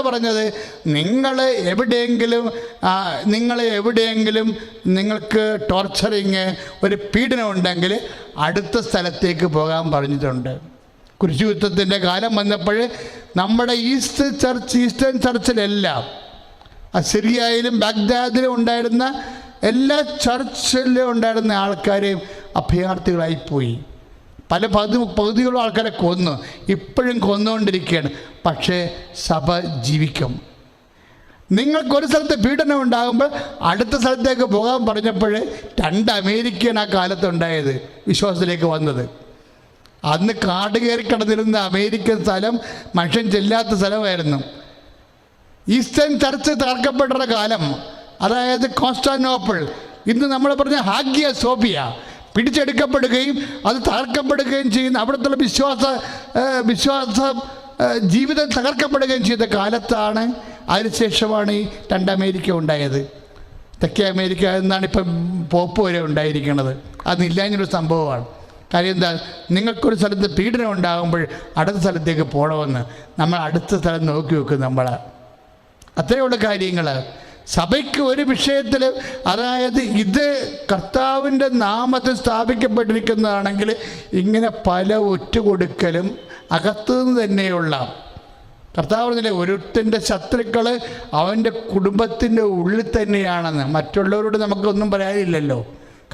പറഞ്ഞത്? നിങ്ങളെ എവിടെയെങ്കിലും നിങ്ങൾക്ക് ടോർച്ചറിങ്, ഒരു പീഡനം ഉണ്ടെങ്കിൽ അടുത്ത സ്ഥലത്തേക്ക് പോകാൻ പറഞ്ഞിട്ടുണ്ട്. കുരിശുയുദ്ധത്തിൻ്റെ കാലം വന്നപ്പോൾ നമ്മുടെ ഈസ്റ്റേൺ ചർച്ചിലെല്ലാം, സിറിയയിലും ബാഗ്ദാദിലും ഉണ്ടായിരുന്ന എല്ലാ ചർച്ചിലും ഉണ്ടായിരുന്ന ആൾക്കാരെയും അഭയാർത്ഥികളായിപ്പോയി. പല പകുതികളും ആൾക്കാരെ കൊന്നു, ഇപ്പോഴും കൊന്നുകൊണ്ടിരിക്കുകയാണ്. പക്ഷേ സഭ ജീവിക്കും. നിങ്ങൾക്കൊരു സ്ഥലത്ത് പീഡനം ഉണ്ടാകുമ്പോൾ അടുത്ത സ്ഥലത്തേക്ക് പോകാൻ പറഞ്ഞപ്പോൾ 2 അമേരിക്കൻ ആ കാലത്തുണ്ടായത് വിശ്വാസത്തിലേക്ക് വന്നത്. അന്ന് കാട് കയറി കിടന്നിരുന്ന അമേരിക്കൻ സ്ഥലം മനുഷ്യൻ ചെല്ലാത്ത സ്ഥലമായിരുന്നു. ഈസ്റ്റേൺ ചർച്ച് തകർക്കപ്പെട്ട കാലം, അതായത് കോൺസ്റ്റാന്റിനോപ്പിൾ, ഇന്ന് നമ്മൾ പറഞ്ഞ ഹാഗിയ സോഫിയ പിടിച്ചെടുക്കപ്പെടുകയും അത് തകർക്കപ്പെടുകയും ചെയ്യുന്ന അവിടുത്തെ വിശ്വാസ ജീവിതം തകർക്കപ്പെടുകയും ചെയ്ത കാലത്താണ്. അതിനുശേഷമാണ് ഈ 2 അമേരിക്ക ഉണ്ടായത്. തെക്കേ അമേരിക്ക എന്നാണ് ഇപ്പം പോപ്പ് വരെ ഉണ്ടായിരിക്കുന്നത്. അതില്ലാഞ്ഞൊരു സംഭവമാണ്. കാര്യം എന്താ? നിങ്ങൾക്കൊരു സ്ഥലത്ത് പീഡനം ഉണ്ടാകുമ്പോൾ അടുത്ത സ്ഥലത്തേക്ക് പോകണമെന്ന് നമ്മൾ അടുത്ത സ്ഥലം നോക്കി വെക്കും. നമ്മൾ അത്രയുള്ള കാര്യങ്ങൾ. സഭയ്ക്ക് ഒരു വിഷയത്തിൽ, അതായത് ഇത് കർത്താവിൻ്റെ നാമത്തിൽ സ്ഥാപിക്കപ്പെട്ടിരിക്കുന്നതാണെങ്കിൽ ഇങ്ങനെ പല ഒറ്റുകൊടുക്കലും അകത്തുനിന്ന് തന്നെയുള്ള കർത്താവിനെ, ഒരുത്തൻ്റെ ശത്രുക്കൾ അവൻ്റെ കുടുംബത്തിൻ്റെ ഉള്ളിൽ തന്നെയാണെന്ന്. മറ്റുള്ളവരോട് നമുക്കൊന്നും പറയാനില്ലല്ലോ.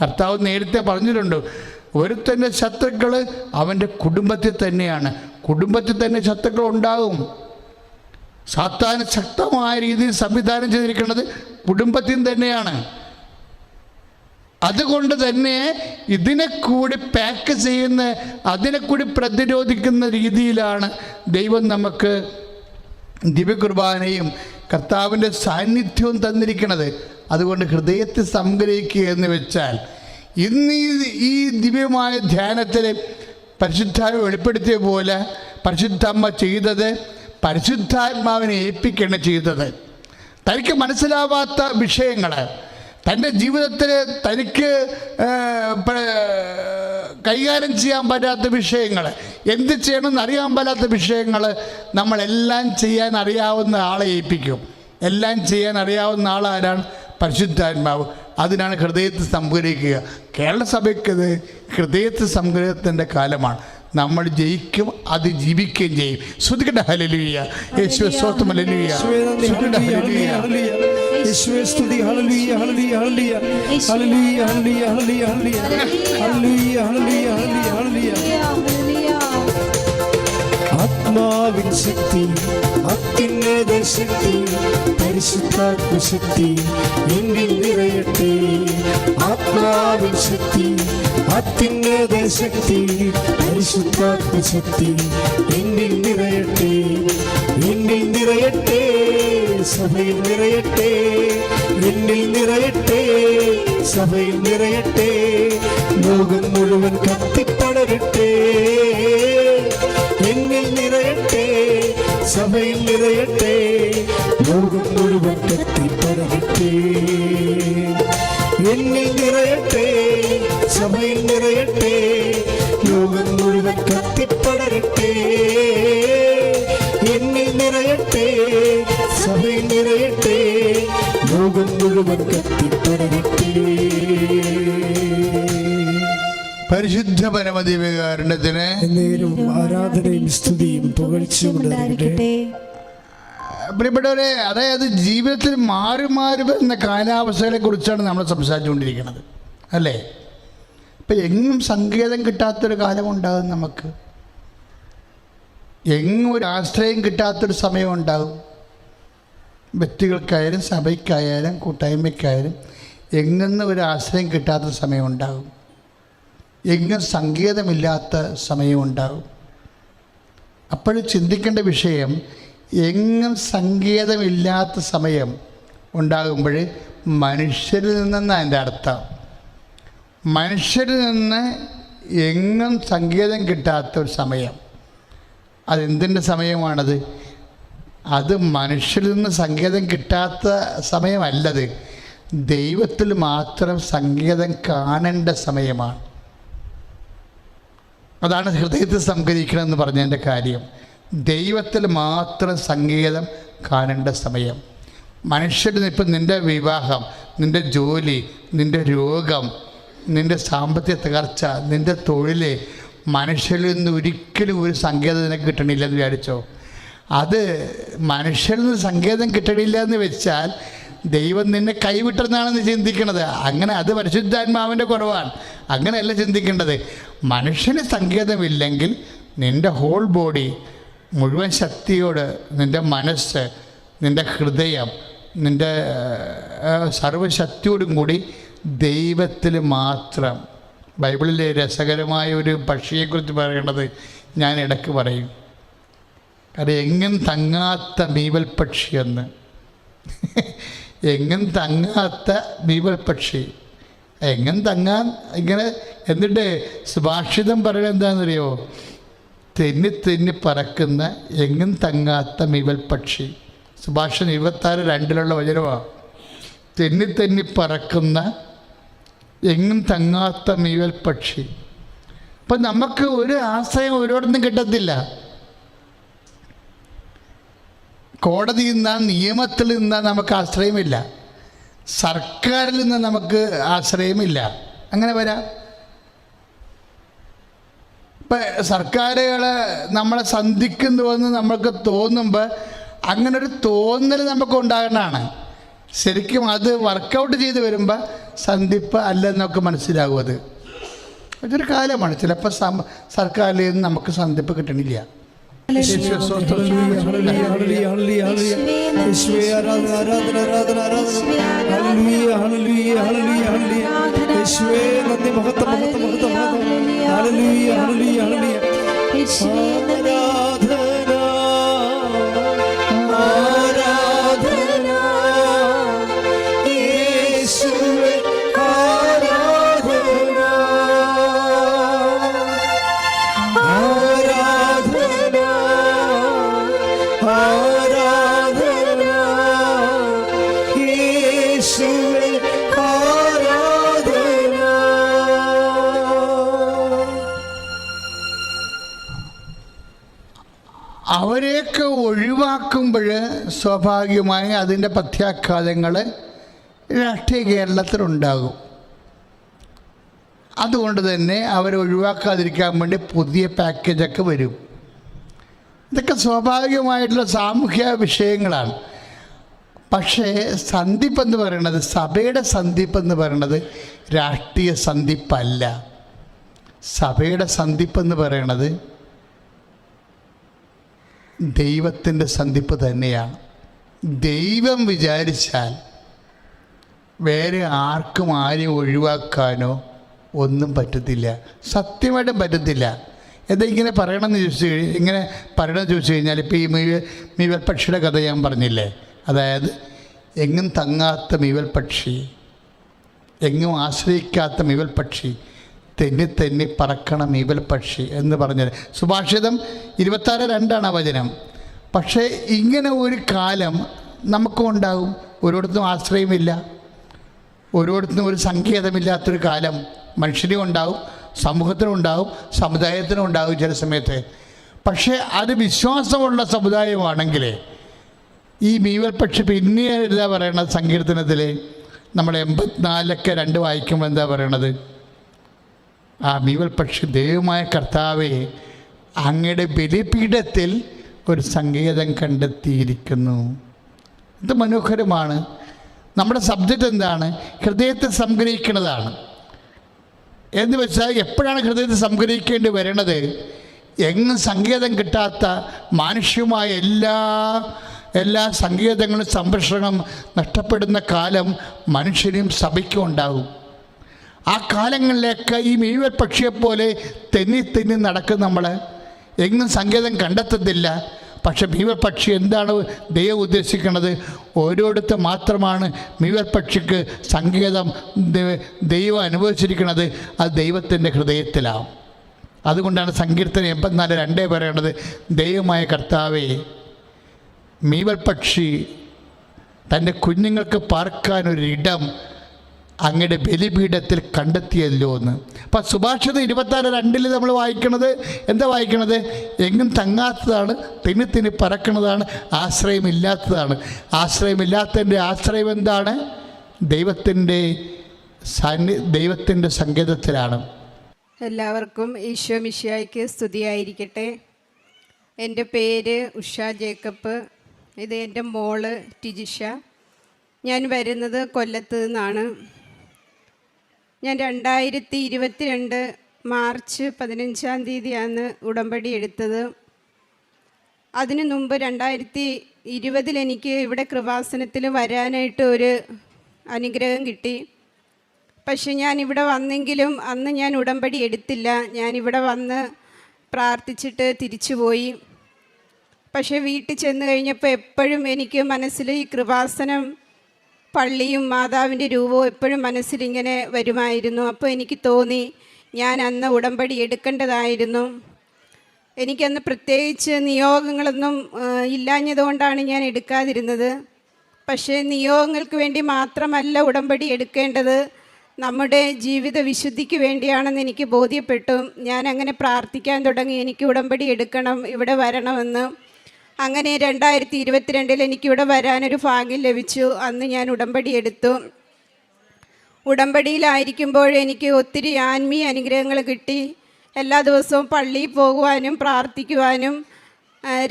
കർത്താവ് നേരത്തെ പറഞ്ഞിട്ടുണ്ട്, ഒരുത്തൻ്റെ ശത്രുക്കൾ അവൻ്റെ കുടുംബത്തിൽ തന്നെയാണ്. കുടുംബത്തിൽ തന്നെ ശത്രുക്കൾ ഉണ്ടാകും. സാത്താൻ ശക്തമായ രീതിയിൽ സംവിധാനം ചെയ്തിരിക്കുന്നത് കുടുംബത്തിൽ തന്നെയാണ്. അതുകൊണ്ട് തന്നെ ഇതിനെ കൂടി പാക്ക് ചെയ്യുന്ന, അതിനെ കൂടി പ്രതിരോധിക്കുന്ന രീതിയിലാണ് ദൈവം നമുക്ക് ദിവ്യകുർബാനയും കർത്താവിൻ്റെ സാന്നിധ്യവും തന്നിരിക്കുന്നത്. അതുകൊണ്ട് ഹൃദയത്തിൽ സംഗ്രഹിക്കുക എന്ന് വെച്ചാൽ, ഇന്ന് ഈ ദിവ്യമായ ധ്യാനത്തിൽ പരിശുദ്ധാത്മ വെളിപ്പെടുത്തിയ പോലെ പരിശുദ്ധമ്മ ചെയ്തത് പരിശുദ്ധാത്മാവിനെ ഏൽപ്പിക്കുകയാണ് ചെയ്തത്. തനിക്ക് മനസ്സിലാവാത്ത വിഷയങ്ങൾ, തൻ്റെ ജീവിതത്തിൽ തനിക്ക് കൈകാര്യം ചെയ്യാൻ പറ്റാത്ത വിഷയങ്ങൾ, എന്ത് ചെയ്യണമെന്ന് അറിയാൻ പറ്റാത്ത വിഷയങ്ങൾ നമ്മളെല്ലാം ചെയ്യാൻ അറിയാവുന്ന ആളെ ഏൽപ്പിക്കും. എല്ലാം ചെയ്യാൻ അറിയാവുന്ന ആളാരാണ്? പരിശുദ്ധാത്മാവ്. അതിനാണ് ഹൃദയത്തിൽ സംഗ്രഹിക്കുക. കേരള സഭയ്ക്കത് ഹൃദയത്തിൽ സംഗ്രഹത്തിൻ്റെ കാലമാണ്. നമ്മൾ ജയിക്കും, അത് ജീവിക്കുകയും ചെയ്യും. ശ്രുതിക്കട്ടെ ഹല്ലേലൂയ. യേശുവേ സ്തോത്രം. ഹല്ലേലൂയ. ശ്രുതിക്കട്ടെ ഹല്ലേലൂയ. യേശുവേ സ്തുതി. Hallelujah hallelujah hallelujah hallelujah hallelujah hallelujah hallelujah hallelujah hallelujah. ആത്മാവിൻ ശക്തി, അത്യുന്നത ശക്തി, പരിശുദ്ധാത്മ ശക്തി എന്നിൽ നിറയട്ടെ. ആത്മാവിൻ ശക്തി, അത്യുന്നത ശക്തി, പരിശുദ്ധാത്മ ശക്തി എന്നിൽ നിറയട്ടെ. എന്നിൽ നിറയട്ടെ, സഭയിൽ നിറയട്ടെ. എന്നിൽ നിറയട്ടെ, സഭയിൽ നിറയട്ടെ. ലോകം മുഴുവൻ കത്തിപ്പടരട്ടെ. എന്നിൽ നിറയട്ടെ, സഭയിൽ നിറയട്ടെ. ലോകം മുഴുവൻ കത്തിപ്പടരട്ടെ. എന്നിൽ നിറയട്ടെ, സഭയിൽ നിറയട്ടെ. ലോകം മുഴുവൻ കത്തിപ്പടരട്ടെ. എന്നിൽ നിറയട്ടെ, സഭയിൽ നിറയട്ടെ. ലോകം മുഴുവൻ കത്തിപ്പടരട്ടെ. പരിശുദ്ധ പരമദിവ്യകാരുണ്യത്തിന് നേരവും ആരാധനയും സ്തുതിയും പുകഴ്ചയും ഉണ്ടാകട്ടെ. പ്രിയപ്പെട്ടവരെ, അതായത് ജീവിതത്തിൽ മാറി മാറി വരുന്ന കാലാവസ്ഥകളെ കുറിച്ചാണ് നമ്മൾ സംസാരിച്ചുകൊണ്ടിരിക്കുന്നത്, അല്ലേ? ഇപ്പം എങ്ങും സങ്കേതം കിട്ടാത്തൊരു കാലമുണ്ടാകും. നമുക്ക് എങ്ങും ഒരു ആശ്രയം കിട്ടാത്തൊരു സമയമുണ്ടാകും. വ്യക്തികൾക്കായാലും സഭയ്ക്കായാലും കൂട്ടായ്മയ്ക്കായാലും എങ്ങുന്ന ഒരു ആശ്രയം കിട്ടാത്ത സമയമുണ്ടാകും. എങ്ങും സങ്കേതമില്ലാത്ത സമയമുണ്ടാകും. അപ്പോൾ ചിന്തിക്കേണ്ട വിഷയം, എങ്ങും സങ്കേതമില്ലാത്ത സമയം ഉണ്ടാകുമ്പോൾ മനുഷ്യരിൽ നിന്നാണ് അതിൻ്റെ അർത്ഥം. മനുഷ്യരിൽ നിന്ന് എങ്ങും സങ്കേതം കിട്ടാത്ത ഒരു സമയം, അതെന്തിൻ്റെ സമയമാണത്? അത് മനുഷ്യരിൽ നിന്ന് സങ്കേതം കിട്ടാത്ത സമയമല്ലത്, ദൈവത്തിൽ മാത്രം സങ്കേതം കാണേണ്ട സമയമാണ്. അതാണ് ഹൃദയത്തിൽ സംഗ്രഹിക്കണമെന്ന് പറഞ്ഞതിൻ്റെ കാര്യം. ദൈവത്തിൽ മാത്രം സങ്കേതം കാണേണ്ട സമയം. മനുഷ്യന് ഇപ്പം നിൻ്റെ വിവാഹം, നിൻ്റെ ജോലി, നിൻ്റെ രോഗം, നിൻ്റെ സാമ്പത്തിക തകർച്ച, നിൻ്റെ തൊഴിൽ, മനുഷ്യരിൽ നിന്ന് ഒരിക്കലും ഒരു സങ്കേതം നിനക്ക് കിട്ടണില്ലെന്ന് വിചാരിച്ചോ. അത് മനുഷ്യരിൽ നിന്ന് സങ്കേതം കിട്ടണില്ല എന്ന് വെച്ചാൽ ദൈവം നിന്നെ കൈവിട്ടെന്നാണ് നീ ചിന്തിക്കുന്നത്. അങ്ങനെ അത് പരിശുദ്ധാത്മാവിൻ്റെ കുറവാണ്. അങ്ങനെയല്ല ചിന്തിക്കേണ്ടത്. മനുഷ്യന് സങ്കേതമില്ലെങ്കിൽ നിൻ്റെ ഹോൾ ബോഡി മുഴുവൻ ശക്തിയോട്, നിൻ്റെ മനസ്സ്, നിൻ്റെ ഹൃദയം, നിൻ്റെ സർവശക്തിയോടും കൂടി ദൈവത്തിൽ മാത്രം. ബൈബിളിലെ രസകരമായ ഒരു പക്ഷിയെക്കുറിച്ച് പറയേണ്ടത് ഞാൻ ഇടയ്ക്ക് പറയും. അത് എങ്ങും തങ്ങാത്ത മീവൽ പക്ഷിയെന്ന്. എങ്ങും തങ്ങാത്ത മീവൽ പക്ഷി, എങ്ങും തങ്ങാൻ ഇങ്ങനെ. എന്നിട്ട് സുഭാഷിതം പറയുന്നത് എന്താണെന്നറിയോ? തെന്നി തെന്നി പറക്കുന്ന എങ്ങും തങ്ങാത്ത മീവൽ പക്ഷി. സുഭാഷിതം 26:2 വചനമാണ്. തെന്നി തെന്നി പറക്കുന്ന എങ്ങും തങ്ങാത്ത മീവൽ പക്ഷി. അപ്പം നമുക്ക് ഒരു ആശ്രയം ഒരിടത്തും കിട്ടത്തില്ല. കോടതിയിൽ നിന്നാ, നിയമത്തിൽ നിന്നാ നമുക്ക് ആശ്രയമില്ല. സർക്കാരിൽ നിന്ന് നമുക്ക് ആശ്രയമില്ല. അങ്ങനെ വരാം. ഇപ്പം സർക്കാരുകൾ നമ്മളെ സന്ധിക്കുന്നുവെന്ന് നമുക്ക് തോന്നുമ്പോൾ അങ്ങനൊരു തോന്നൽ നമുക്ക് ഉണ്ടാകണതാണ്. ശരിക്കും അത് വർക്കൗട്ട് ചെയ്ത് വരുമ്പോൾ സന്ധിപ്പ് അല്ലെന്നൊക്കെ മനസ്സിലാകും. അതൊരു കാലമാണ്. ചിലപ്പോൾ സർക്കാരിൽ നിന്ന് നമുക്ക് സന്ധിപ്പ് കിട്ടണില്ല. അവരെയൊക്കെ ഒഴിവാക്കുമ്പോൾ സ്വാഭാവികമായി അതിൻ്റെ പ്രത്യാഘാതങ്ങൾ രാഷ്ട്രീയ കേരളത്തിലുണ്ടാകും. അതുകൊണ്ട് തന്നെ അവരെ ഒഴിവാക്കാതിരിക്കാൻ വേണ്ടി പുതിയ പാക്കേജൊക്കെ വരും. ഇതൊക്കെ സ്വാഭാവികമായിട്ടുള്ള സാമൂഹ്യ വിഷയങ്ങളാണ്. പക്ഷേ സന്ധിപ്പെന്ന് പറയുന്നത്, സഭയുടെ സന്ധിപ്പെന്ന് പറയുന്നത് രാഷ്ട്രീയ സന്ധിപ്പല്ല. സഭയുടെ സന്ധിപ്പെന്ന് പറയുന്നത് ദൈവത്തിൻ്റെ സന്ധിപ്പ് തന്നെയാണ്. ദൈവം വിചാരിച്ചാൽ വേറെ ആർക്കും ആരെയും ഒഴിവാക്കാനോ ഒന്നും പറ്റത്തില്ല. സത്യമായിട്ടും പറ്റത്തില്ല. എന്താ ഇങ്ങനെ പറയണമെന്ന് ചോദിച്ചു കഴിഞ്ഞാൽ ഇപ്പോൾ ഈ മീവൽ പക്ഷിയുടെ കഥ ഞാൻ പറഞ്ഞില്ലേ. അതായത് എങ്ങും തങ്ങാത്ത മീവൽ പക്ഷി, എങ്ങും ആശ്രയിക്കാത്ത മീവൽ പക്ഷി, തെന്നി തെന്നി പറക്കണ മീവൽ പക്ഷി എന്ന് പറഞ്ഞത് സുഭാഷിതം 26:2 വചനം. പക്ഷേ ഇങ്ങനെ ഒരു കാലം നമുക്കും ഉണ്ടാകും. ഒരിടത്തും ആശ്രയമില്ല, ഒരിടത്തും ഒരു സങ്കേതമില്ലാത്തൊരു കാലം മനുഷ്യനും ഉണ്ടാവും, സമൂഹത്തിനും ഉണ്ടാവും, സമുദായത്തിനും ഉണ്ടാവും ചില സമയത്ത്. പക്ഷേ അത് വിശ്വാസമുള്ള സമുദായമാണെങ്കിൽ ഈ മീവൽ പക്ഷി പിന്നെ എന്താ പറയണത്? സങ്കീർത്തനത്തിൽ നമ്മൾ 84:2 വായിക്കുമ്പോൾ എന്താ പറയണത്? ആ മീവൽ പക്ഷി ദൈവമായ കർത്താവെ, അങ്ങയുടെ ബലിപീഠത്തിൽ ഒരു സങ്കേതം കണ്ടെത്തിയിരിക്കുന്നു. ഇത് മനോഹരമാണ്. നമ്മുടെ സബ്ജക്റ്റ് എന്താണ്? ഹൃദയത്തെ സംഗ്രഹിക്കുന്നതാണ്. എന്ന് വെച്ചാൽ എപ്പോഴാണ് ഹൃദയത്തെ സംഗ്രഹിക്കേണ്ടി വരണത്? എങ്ങും സങ്കേതം കിട്ടാത്ത മാനുഷ്യമായ എല്ലാ സങ്കേതങ്ങളും സംരക്ഷണം നഷ്ടപ്പെടുന്ന കാലം മനുഷ്യനും സഭയ്ക്കും ഉണ്ടാകും. ആ കാലങ്ങളിലേക്ക് ഈ മീവൽ പക്ഷിയെപ്പോലെ തെന്നി തെന്നി നടക്കും. നമ്മൾ എങ്ങും സങ്കേതം കണ്ടെത്തത്തില്ല. പക്ഷെ മീവൽ പക്ഷി എന്താണ് ദൈവം ഉദ്ദേശിക്കുന്നത്? ഓരോരുത്തർ മാത്രമാണ് മീവൽ പക്ഷിക്ക് സങ്കേതം ദൈവം അനുഭവിച്ചിരിക്കുന്നത്. അത് ദൈവത്തിൻ്റെ ഹൃദയത്തിലാണ്. അതുകൊണ്ടാണ് സങ്കീർത്തനം 84:2 പറയേണ്ടത്, ദൈവമായ കർത്താവേ, മീവൽ പക്ഷി തൻ്റെ കുഞ്ഞുങ്ങൾക്ക് പാർക്കാനൊരിടം അങ്ങയുടെ ബലിപീഠത്തിൽ കണ്ടെത്തിയല്ലോ എന്ന്. അപ്പം സുഭാഷിതം 26:2 നമ്മൾ വായിക്കണത് എന്താ വായിക്കണത്? എങ്ങും തങ്ങാത്തതാണ്, തിന്നി പറക്കണതാണ്, ആശ്രയമില്ലാത്തതാണ്. ആശ്രയമില്ലാത്തതിൻ്റെ ആശ്രയം എന്താണ്? ദൈവത്തിൻ്റെ സങ്കേതത്തിലാണ്. എല്ലാവർക്കും ഈശോ മിശിഹായ്ക്ക് സ്തുതിയായിരിക്കട്ടെ. എൻ്റെ പേര് ഉഷ ജേക്കബ്. ഇത് എൻ്റെ മോള് ടിജിഷ. ഞാൻ വരുന്നത് കൊല്ലത്ത് നിന്നാണ്. ഞാൻ 2022 മാർച്ച് 15 ഉടമ്പടി എടുത്തത്. അതിനു മുമ്പ് 2020 എനിക്ക് ഇവിടെ കൃപാസനത്തിൽ വരാനായിട്ട് ഒരു അനുഗ്രഹം കിട്ടി. പക്ഷെ ഞാൻ ഇവിടെ വന്നെങ്കിലും അന്ന് ഞാൻ ഉടമ്പടി എടുത്തില്ല. ഞാനിവിടെ വന്ന് പ്രാർത്ഥിച്ചിട്ട് തിരിച്ചുപോയി. പക്ഷേ വീട്ടിൽ ചെന്ന് കഴിഞ്ഞപ്പോൾ എപ്പോഴും എനിക്ക് മനസ്സിൽ ഈ കൃപാസനം, പള്ളിയും മാതാവിൻ്റെ രൂപവും എപ്പോഴും മനസ്സിലിങ്ങനെ വരുമായിരുന്നു. അപ്പോൾ എനിക്ക് തോന്നി ഞാൻ അന്ന് ഉടമ്പടി എടുക്കേണ്ടതായിരുന്നു. എനിക്കന്ന് പ്രത്യേകിച്ച് നിയോഗങ്ങളൊന്നും ഇല്ലാഞ്ഞതുകൊണ്ടാണ് ഞാൻ എടുക്കാതിരുന്നത്. പക്ഷേ നിയോഗങ്ങൾക്ക് വേണ്ടി മാത്രമല്ല ഉടമ്പടി എടുക്കേണ്ടത്, നമ്മുടെ ജീവിത വിശുദ്ധിക്ക് വേണ്ടിയാണെന്ന് എനിക്ക് ബോധ്യപ്പെട്ടു. ഞാൻ അങ്ങനെ പ്രാർത്ഥിക്കാൻ തുടങ്ങി, എനിക്ക് ഉടമ്പടി എടുക്കണം, ഇവിടെ വരണമെന്ന്. അങ്ങനെ 2022 എനിക്കിവിടെ വരാനൊരു ഭാഗ്യം ലഭിച്ചു. അന്ന് ഞാൻ ഉടമ്പടി എടുത്തു. ഉടമ്പടിയിലായിരിക്കുമ്പോൾ എനിക്ക് ഒത്തിരി ആത്മീയ അനുഗ്രഹങ്ങൾ കിട്ടി. എല്ലാ ദിവസവും പള്ളിയിൽ പോകുവാനും പ്രാർത്ഥിക്കുവാനും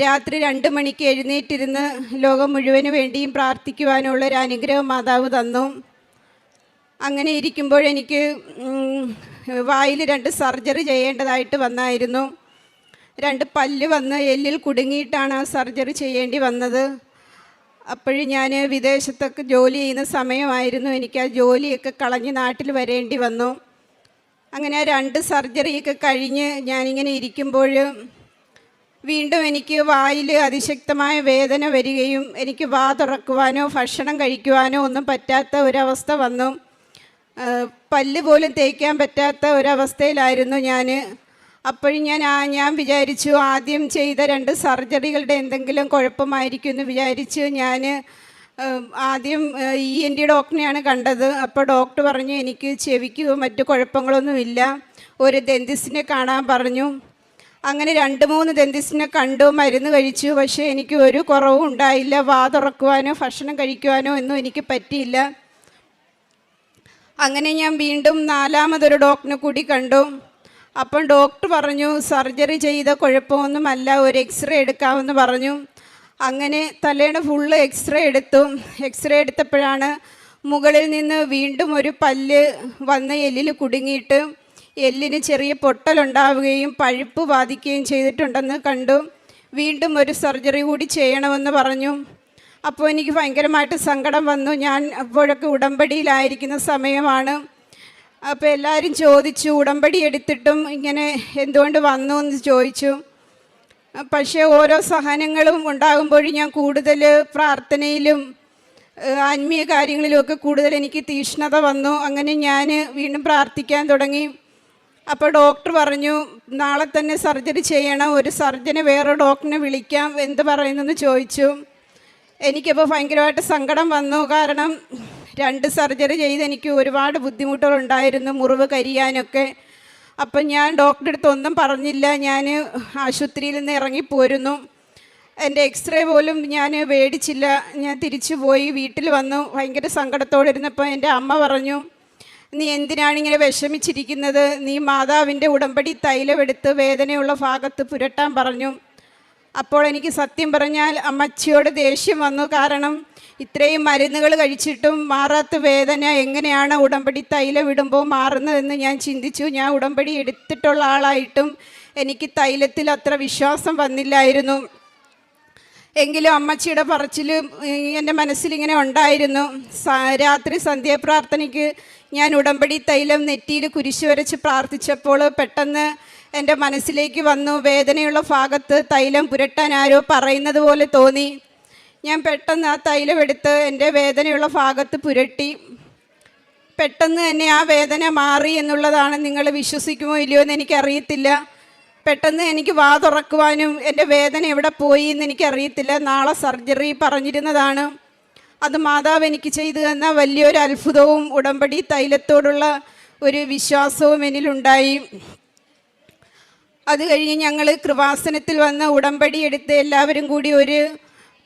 രാത്രി 2 മണിക്ക് എഴുന്നേറ്റിരുന്ന് ലോകം മുഴുവന് വേണ്ടിയും പ്രാർത്ഥിക്കുവാനുള്ളൊരു അനുഗ്രഹം മാതാവ് തന്നു. അങ്ങനെ ഇരിക്കുമ്പോഴെനിക്ക് വായിൽ 2 സർജറി ചെയ്യേണ്ടതായിട്ട് വന്നായിരുന്നു. 2 പല്ല് വന്ന് എല്ലിൽ കുടുങ്ങിയിട്ടാണ് ആ സർജറി ചെയ്യേണ്ടി വന്നത്. അപ്പോഴും ഞാൻ വിദേശത്തൊക്കെ ജോലി ചെയ്യുന്ന സമയമായിരുന്നു. എനിക്ക് ആ ജോലിയൊക്കെ കളഞ്ഞ് നാട്ടിൽ വരേണ്ടി വന്നു. അങ്ങനെ ആ 2 സർജറിയൊക്കെ കഴിഞ്ഞ് ഞാനിങ്ങനെ ഇരിക്കുമ്പോൾ വീണ്ടും എനിക്ക് വായിൽ അതിശക്തമായ വേദന വരികയും എനിക്ക് വാ തുറക്കുവാനോ ഭക്ഷണം കഴിക്കുവാനോ ഒന്നും പറ്റാത്ത ഒരവസ്ഥ വന്നു. പല്ല് പോലും തേക്കാൻ പറ്റാത്ത ഒരവസ്ഥയിലായിരുന്നു ഞാൻ. അപ്പോഴും ഞാൻ വിചാരിച്ചു ആദ്യം ചെയ്ത 2 സർജറികളുടെ എന്തെങ്കിലും കുഴപ്പമായിരിക്കും എന്ന് വിചാരിച്ച് ഞാൻ ആദ്യം ENT ഡോക്ടറിനെയാണ് കണ്ടത്. അപ്പോൾ ഡോക്ടർ പറഞ്ഞു എനിക്ക് ചെവിക്ക് മറ്റു കുഴപ്പങ്ങളൊന്നുമില്ല, ഒരു ഡെന്റിസ്റ്റിനെ കാണാൻ പറഞ്ഞു. അങ്ങനെ 2-3 ഡെന്റിസ്റ്റിനെ കണ്ടു, മരുന്ന് കഴിച്ചു. പക്ഷേ എനിക്ക് ഒരു കുറവും ഉണ്ടായില്ല. വാ തുറക്കുവാനോ ഭക്ഷണം കഴിക്കുവാനോ ഒന്നും എനിക്ക് പറ്റിയില്ല. അങ്ങനെ ഞാൻ വീണ്ടും 4മതൊരു ഡോക്ടറിനെ കൂടി കണ്ടു. അപ്പം ഡോക്ടർ പറഞ്ഞു സർജറി ചെയ്ത കുഴപ്പമൊന്നുമല്ല, ഒരു എക്സ്റേ എടുക്കാമെന്ന് പറഞ്ഞു. അങ്ങനെ തലേണ ഫുള്ള് എക്സ്റേ എടുത്തു. എക്സ്റേ എടുത്തപ്പോഴാണ് മുകളിൽ നിന്ന് വീണ്ടും ഒരു പല്ല് വന്ന് എല്ലിൽ കുടുങ്ങിയിട്ട് എല്ലിന് ചെറിയ പൊട്ടലുണ്ടാവുകയും പഴുപ്പ് ബാധിക്കുകയും ചെയ്തിട്ടുണ്ടെന്ന് കണ്ടു. വീണ്ടും ഒരു സർജറി കൂടി ചെയ്യണമെന്ന് പറഞ്ഞു. അപ്പോൾ എനിക്ക് ഭയങ്കരമായിട്ട് സങ്കടം വന്നു. ഞാൻ അപ്പോഴൊക്കെ ഉടമ്പടിയിലായിരിക്കുന്ന സമയമാണ്. അപ്പോൾ എല്ലാവരും ചോദിച്ചു ഉടമ്പടി എടുത്തിട്ടും ഇങ്ങനെ എന്തുകൊണ്ട് വന്നു എന്ന് ചോദിച്ചു. പക്ഷേ ഓരോ സഹനങ്ങളും ഉണ്ടാകുമ്പോഴും ഞാൻ കൂടുതൽ പ്രാർത്ഥനയിലും ആത്മീയ കാര്യങ്ങളിലുമൊക്കെ കൂടുതൽ എനിക്ക് തീക്ഷ്ണത വന്നു. അങ്ങനെ ഞാൻ വീണ്ടും പ്രാർത്ഥിക്കാൻ തുടങ്ങി. അപ്പോൾ ഡോക്ടർ പറഞ്ഞു നാളെ തന്നെ സർജറി ചെയ്യണം, ഒരു സർജനെ വേറെ ഡോക്ടറിനെ വിളിക്കാം, എന്ത് പറയുന്നെന്ന് ചോദിച്ചു. എനിക്കപ്പോൾ ഭയങ്കരമായിട്ട് സങ്കടം വന്നു. കാരണം 2 സർജറി ചെയ്ത് എനിക്ക് ഒരുപാട് ബുദ്ധിമുട്ടുകളുണ്ടായിരുന്നു, മുറിവ് കരിയാനൊക്കെ. അപ്പം ഞാൻ ഡോക്ടറുടെ അടുത്ത് ഒന്നും പറഞ്ഞില്ല. ഞാൻ ആശുപത്രിയിൽ നിന്ന് ഇറങ്ങിപ്പോരുന്നു. എൻ്റെ എക്സ്റേ പോലും ഞാൻ മേടിച്ചില്ല. ഞാൻ തിരിച്ചു പോയി വീട്ടിൽ വന്നു. ഭയങ്കര സങ്കടത്തോടെ ഇരുന്നപ്പോൾ എൻ്റെ അമ്മ പറഞ്ഞു നീ എന്തിനാണിങ്ങനെ വിഷമിച്ചിരിക്കുന്നത്, നീ മാതാവിൻ്റെ ഉടമ്പടി തൈലമെടുത്ത് വേദനയുള്ള ഭാഗത്ത് പുരട്ടാൻ പറഞ്ഞു. അപ്പോൾ എനിക്ക് സത്യം പറഞ്ഞാൽ അമ്മച്ചിയോട് ദേഷ്യം വന്നു. കാരണം ഇത്രയും മരുന്നുകൾ കഴിച്ചിട്ടും മാറാത്ത വേദന എങ്ങനെയാണ് ഉടമ്പടി തൈലം ഇടുമ്പോൾ മാറുന്നതെന്ന് ഞാൻ ചിന്തിച്ചു. ഞാൻ ഉടമ്പടി എടുത്തിട്ടുള്ള ആളായിട്ടും എനിക്ക് തൈലത്തിൽ അത്ര വിശ്വാസം വന്നില്ലായിരുന്നു. എങ്കിലും അമ്മച്ചിയുടെ പറച്ചിൽ എൻ്റെ മനസ്സിലിങ്ങനെ ഉണ്ടായിരുന്നു. രാത്രി സന്ധ്യാപ്രാർത്ഥനയ്ക്ക് ഞാൻ ഉടമ്പടി തൈലം നെറ്റിയിൽ കുരിശ് വരച്ച് പ്രാർത്ഥിച്ചപ്പോൾ പെട്ടെന്ന് എൻ്റെ മനസ്സിലേക്ക് വന്നു വേദനയുള്ള ഭാഗത്ത് തൈലം പുരട്ടാൻ ആരോ പറയുന്നത് പോലെ തോന്നി. ഞാൻ പെട്ടെന്ന് ആ തൈലം എടുത്ത് എൻ്റെ വേദനയുള്ള ഭാഗത്ത് പുരട്ടി. പെട്ടെന്ന് തന്നെ ആ വേദന മാറി എന്നുള്ളതാണ്. നിങ്ങൾ വിശ്വസിക്കുമോ ഇല്ലയോ എന്ന് എനിക്കറിയത്തില്ല. പെട്ടെന്ന് എനിക്ക് വാ തുറക്കുവാനും എൻ്റെ വേദന എവിടെ പോയി എന്ന് എനിക്കറിയത്തില്ല. നാളെ സർജറി പറഞ്ഞിരുന്നതാണ്. അത് മാതാവ് എനിക്ക് ചെയ്തു തന്ന വലിയൊരു അത്ഭുതവും ഉടമ്പടി തൈലത്തോടുള്ള ഒരു വിശ്വാസവും എന്നിലുണ്ടായി. അത് കഴിഞ്ഞ് ഞങ്ങൾ കൃപാസനത്തിൽ വന്ന് ഉടമ്പടി എടുത്ത് എല്ലാവരും കൂടി ഒരു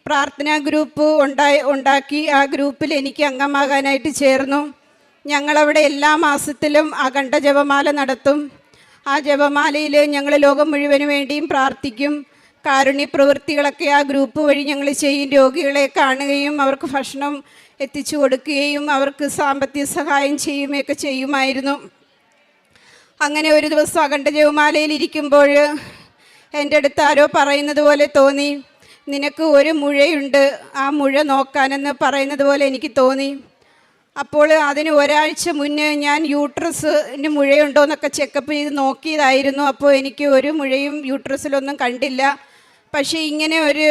പ്രാർത്ഥനാ ഗ്രൂപ്പ് ഉണ്ടാക്കി. ആ ഗ്രൂപ്പിൽ എനിക്ക് അംഗമാകാനായിട്ട് ചേർന്നു. ഞങ്ങളവിടെ എല്ലാ മാസത്തിലും അഖണ്ഡ ജപമാല നടത്തും. ആ ജപമാലയിൽ ഞങ്ങൾ ലോകം മുഴുവന് വേണ്ടിയും പ്രാർത്ഥിക്കും. കാരുണ്യ പ്രവൃത്തികളൊക്കെ ആ ഗ്രൂപ്പ് വഴി ഞങ്ങൾ ചെയ്യും. രോഗികളെ കാണുകയും അവർക്ക് ഭക്ഷണം എത്തിച്ചു കൊടുക്കുകയും അവർക്ക് സാമ്പത്തിക സഹായം ചെയ്യുകയൊക്കെ ചെയ്യുമായിരുന്നു. അങ്ങനെ ഒരു ദിവസം അഖണ്ഡ ജപമാലയിൽ ഇരിക്കുമ്പോൾ എൻ്റെ അടുത്ത് ആരോ പറയുന്നത് പോലെ തോന്നി, നിനക്ക് ഒരു മുഴയുണ്ട്, ആ മുഴ നോക്കാനെന്ന് പറയുന്നത് പോലെ എനിക്ക് തോന്നി. അപ്പോൾ അതിന് ഒരാഴ്ച മുന്നേ ഞാൻ യൂട്രസിന് മുഴയുണ്ടോ എന്നൊക്കെ ചെക്കപ്പ് ചെയ്ത് നോക്കിയതായിരുന്നു. അപ്പോൾ എനിക്ക് ഒരു മുഴയും യൂട്രസിലൊന്നും കണ്ടില്ല. പക്ഷേ ഇങ്ങനെ ഒരു